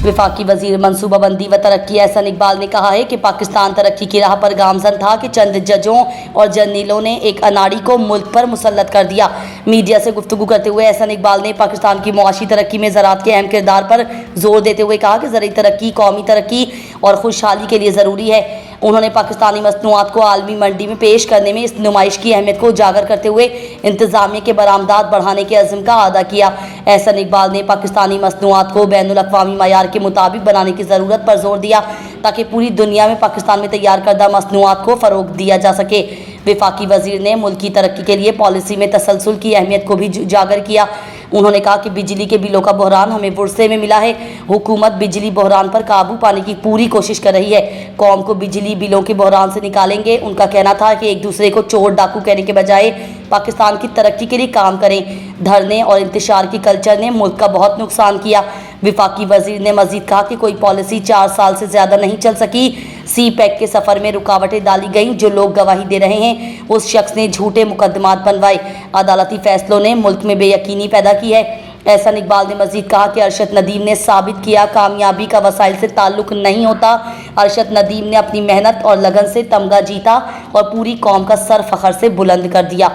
वफाकी वजीर मनसूबाबंदी व तरक्की एहसन इकबाल ने कहा है कि पाकिस्तान तरक्की की राह पर गामजन था कि चंद जजों और जर्नलों ने एक अनाड़ी को मुल्क पर मुसल्लत कर दिया। मीडिया से गुफ्तगू करते हुए एहसन इकबाल ने पाकिस्तान की मुआशी तरक्की में ज़राअत के अहम किरदार पर जोर देते हुए कहा कि ज़रूरी तरक्की कौमी तरक्की और खुशहाली के लिए ज़रूरी है। उन्होंने पाकिस्तानी मसनूआत को आलमी मंडी में पेश करने में इस नुमाइश की अहमियत को उजागर करते हुए इंतजामिया के बरामदात बढ़ाने के अज़्म का अदा किया। एहसन इकबाल ने पाकिस्तानी मसनूआत को बैनुल अक़वामी मयार के मुताबिक बनाने की ज़रूरत पर जोर दिया ताकि पूरी दुनिया में पाकिस्तान में तैयार करदा मसनूआत को फ़रोग़ दिया जा सके। वफाकी वज़ीर ने मुल्क की तरक्की के लिए पॉलिसी में तसलसल की अहमियत को भी उजागर किया। उन्होंने कहा कि बिजली के बिलों का बहरान हमें वुरसे में मिला है। हुकूमत बिजली बहरान पर काबू पाने की पूरी कोशिश कर रही है। कौम को बिजली बिलों के बहरान से निकालेंगे। उनका कहना था कि एक दूसरे को चोर डाकू कहने के बजाय पाकिस्तान की तरक्की के लिए काम करें। धरने और इंतशार की कल्चर ने मुल्क का बहुत नुकसान किया। वफाकी वज़ीर ने मजीद कहा कि कोई पॉलिसी 4 साल से ज़्यादा नहीं चल सकी। सी पैक के सफ़र में रुकावटें डाली गईं। जो लोग गवाही दे रहे हैं उस शख्स ने झूठे मुकदमात बनवाए। अदालती फैसलों ने मुल्क में बेयकीनी पैदा की है। एहसन इकबाल ने मजीद कहा कि अरशद नदीम ने साबित किया कामयाबी का वसाइल से ताल्लुक़ नहीं होता। अरशद नदीम ने अपनी मेहनत और लगन से तमगा जीता और पूरी कौम का सर फ़ख्र से बुलंद कर दिया।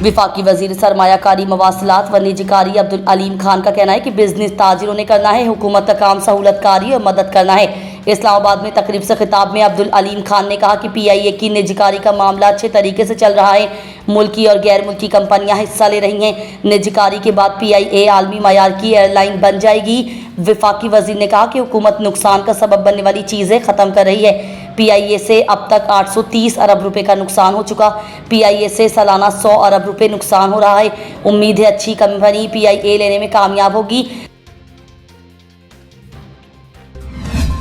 वफाकी वज़ीर सरमायाकारी मवासलात व निजीकारी अब्दुल अलीम खान का कहना है कि बिजनेस ताजिरों ने करना है, हुकूमत का काम सहूलतकारी और मदद करना है। इस्लामाबाद में तकरीब से खिताब में अब्दुल अलीम खान ने कहा कि PIA की निजीकारी का मामला अच्छे तरीके से चल रहा है। मुल्की और गैर मुल्की कंपनियां हिस्सा ले रही हैं। निजीकारी के बाद PIA आलमी मयार की एयरलाइन बन जाएगी। वफाकी वज़ीर ने कहा कि हुकूमत नुकसान का सबब बनने वाली चीज़ें ख़त्म कर रही है। PIA से अब तक 830 अरब रुपए का नुकसान हो चुका। PIA से सालाना 100 अरब रुपए नुकसान हो रहा है। उम्मीद है अच्छी कंपनी PIA लेने में कामयाब होगी।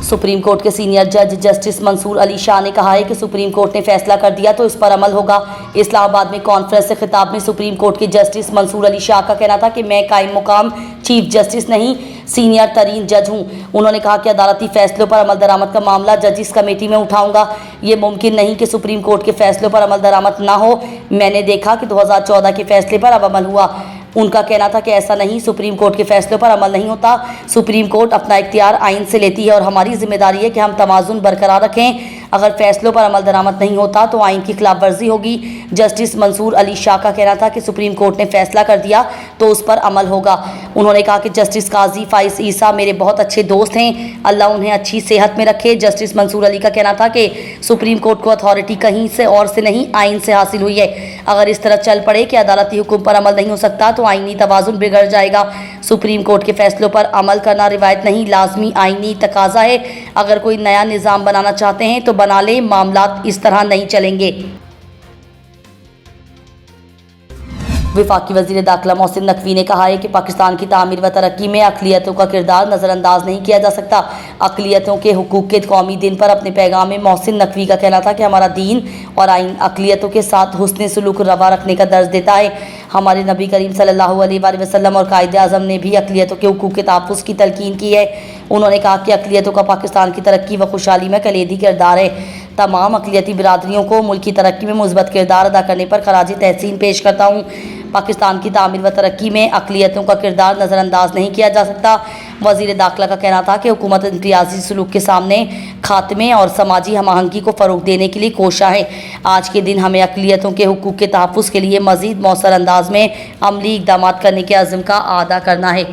सुप्रीम कोर्ट के सीनियर जज जस्टिस मंसूर अली शाह ने कहा है कि सुप्रीम कोर्ट ने फैसला कर दिया तो इस पर अमल होगा। इस्लामाबाद में कॉन्फ्रेंस से खिताब में सुप्रीम कोर्ट के जस्टिस मंसूर अली शाह का कहना था कि मैं कायम मुकाम चीफ जस्टिस नहीं, सीनियर तरीन जज हूँ। उन्होंने कहा कि अदालती फैसलों पर अमल दरामद का मामला जजिस कमेटी में उठाऊंगा। ये मुमकिन नहीं कि सुप्रीम कोर्ट के फैसलों पर अमल दरामद ना हो। मैंने देखा कि 2014 के फैसले पर अब अमल हुआ। उनका कहना था कि ऐसा नहीं, सुप्रीम कोर्ट के फैसलों पर अमल नहीं होता। सुप्रीम कोर्ट अपना इख्तियार आइन से लेती है और हमारी जिम्मेदारी है कि हम तवाज़ुन बरकरार रखें। अगर फैसलों पर अमल दरामद नहीं होता तो आइन की खिलाफ वर्जी होगी। जस्टिस मंसूर अली शाह का कहना था कि सुप्रीम कोर्ट ने फैसला कर दिया तो उस पर अमल होगा। उन्होंने कहा कि जस्टिस काजी फाइज ईसा मेरे बहुत अच्छे दोस्त हैं, अल्लाह उन्हें अच्छी सेहत में रखे। जस्टिस मंसूर अली का कहना था कि सुप्रीम कोर्ट को अथॉरिटी कहीं से और से नहीं, आइन से हासिल हुई है। अगर इस तरह चल पड़े कि अदालती हुक्म पर अमल नहीं हो सकता तो आइनी तवाज़ुन बिगड़ जाएगा। सुप्रीम कोर्ट के फैसलों पर अमल करना रिवायत नहीं, लाजमी आइनी तकाजा है। अगर कोई नया निज़ाम बनाना चाहते हैं तो बना ले, मामलात इस तरह नहीं चलेंगे। वफाकी वज़ीर दाखिला मोहसिन नकवी ने कहा है कि पाकिस्तान की तामीर व तरक्की में अक़लियतों का किरदार नज़रअंदाज नहीं किया जा सकता। अक़लियतों के हुकूक़ के कौमी दिन पर अपने पैगाम में मोहसिन नकवी का कहना था कि हमारा दीन और आइन अक़लियतों के साथ हुस्न सलूक रवा रखने का दर्ज देता है। हमारे नबी करीम सल्लल्लाहु अलैहि वसल्लम और कायदे आज़म ने भी अक़लियतों के हुकूक़ के तहफ़्फ़ुज़ की तलकीन की है। उन्होंने कहा कि अक़लियतों का पाकिस्तान की तरक्की व खुशहाली में कलीदी किरदार है। तमाम अक़लियती बिरादरियों को मुल्क की तरक्की में मुस्बत किरदार अदा करने पर खराज तहसीन पेश करता हूँ। पाकिस्तान की तामीर व तरक्की में अक़लियतों का किरदार नज़रअंदाज नहीं किया जा सकता। वज़ीर दाखिला का कहना था कि हुकूमत इम्तियाज़ी सलूक के सामने खात्मे और समाजी हम आहंगी को फ़रोग़ देने के लिए कोशा है। आज के दिन हमें अक़लियतों के हुकूक़ के तहफ़्फ़ुज़ के लिए मज़ीद मौसर अंदाज में अमली इक़दामात करने के अज़्म का आदा करना है।